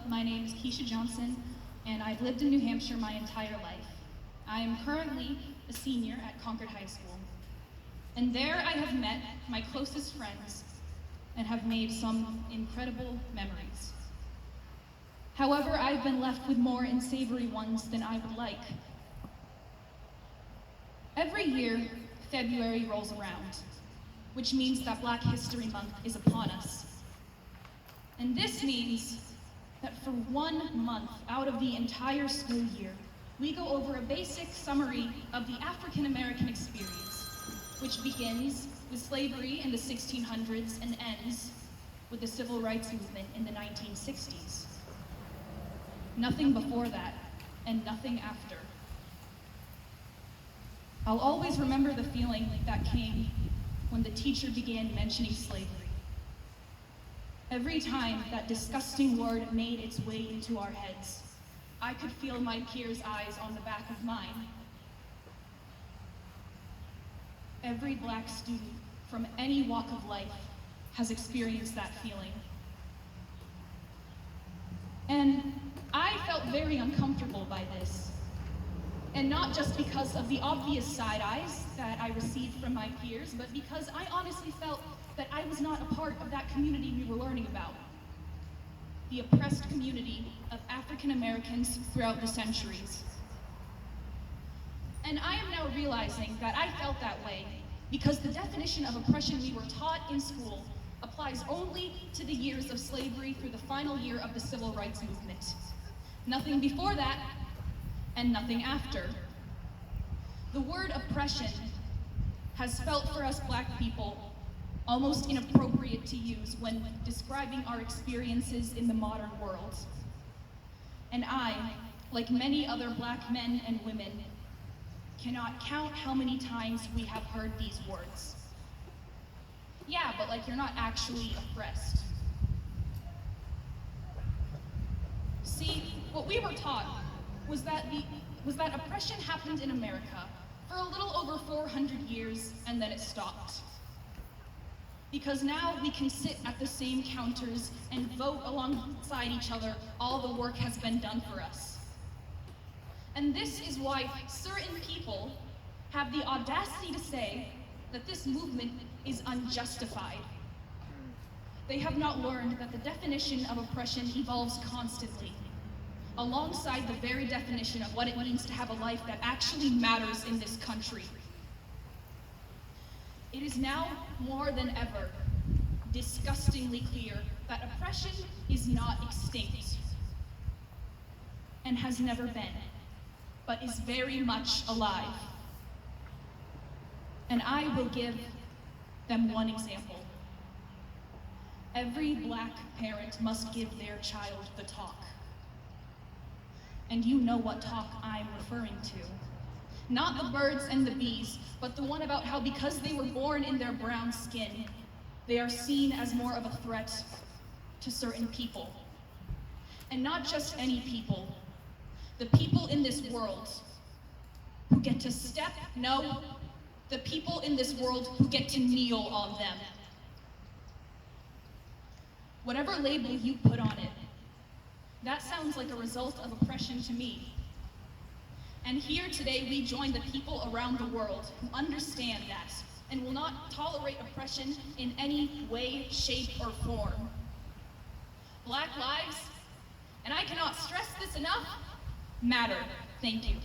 my name is Keisha Johnson, and I've lived in New Hampshire my entire life. I am currently a senior at Concord High School, and there I have met my closest friends and have made some incredible memories. However, I've been left with more unsavory ones than I would like. Every year, February rolls around, which means that Black History Month is upon us. And this means that for 1 month out of the entire school year, we go over a basic summary of the African American experience, which begins with slavery in the 1600s and ends with the Civil Rights Movement in the 1960s. Nothing before that, and nothing after. I'll always remember the feeling that came when the teacher began mentioning slavery. Every time that disgusting word made its way into our heads, I could feel my peers' eyes on the back of mine. Every Black student from any walk of life has experienced that feeling. And I felt very uncomfortable by this. And not just because of the obvious side eyes that I received from my peers, but because I honestly felt that I was not a part of that community we were learning about. The oppressed community of African Americans throughout the centuries. And I am now realizing that I felt that way because the definition of oppression we were taught in school applies only to the years of slavery through the final year of the Civil Rights Movement. Nothing before that, and nothing after. The word oppression has felt for us Black people almost inappropriate to use when describing our experiences in the modern world. And I, like many other Black men and women, cannot count how many times we have heard these words. Yeah, but like you're not actually oppressed. See, what we were taught was that oppression happened in America for a little over 400 years and then it stopped. Because now we can sit at the same counters and vote alongside each other, all the work has been done for us. And this is why certain people have the audacity to say that this movement is unjustified. They have not learned that the definition of oppression evolves constantly, alongside the very definition of what it means to have a life that actually matters in this country. It is now more than ever disgustingly clear that oppression is not extinct and has never been, but is very much alive. And I will give them one example. Every Black parent must give their child the talk. And you know what talk I'm referring to. Not the birds and the bees, but the one about how because they were born in their brown skin, they are seen as more of a threat to certain people. And not just any people, the people in this world who get to the people in this world who get to kneel on them. Whatever label you put on it, that sounds like a result of oppression to me. And here today we join the people around the world who understand that and will not tolerate oppression in any way, shape, or form. Black lives, and I cannot stress this enough, matter. Thank you.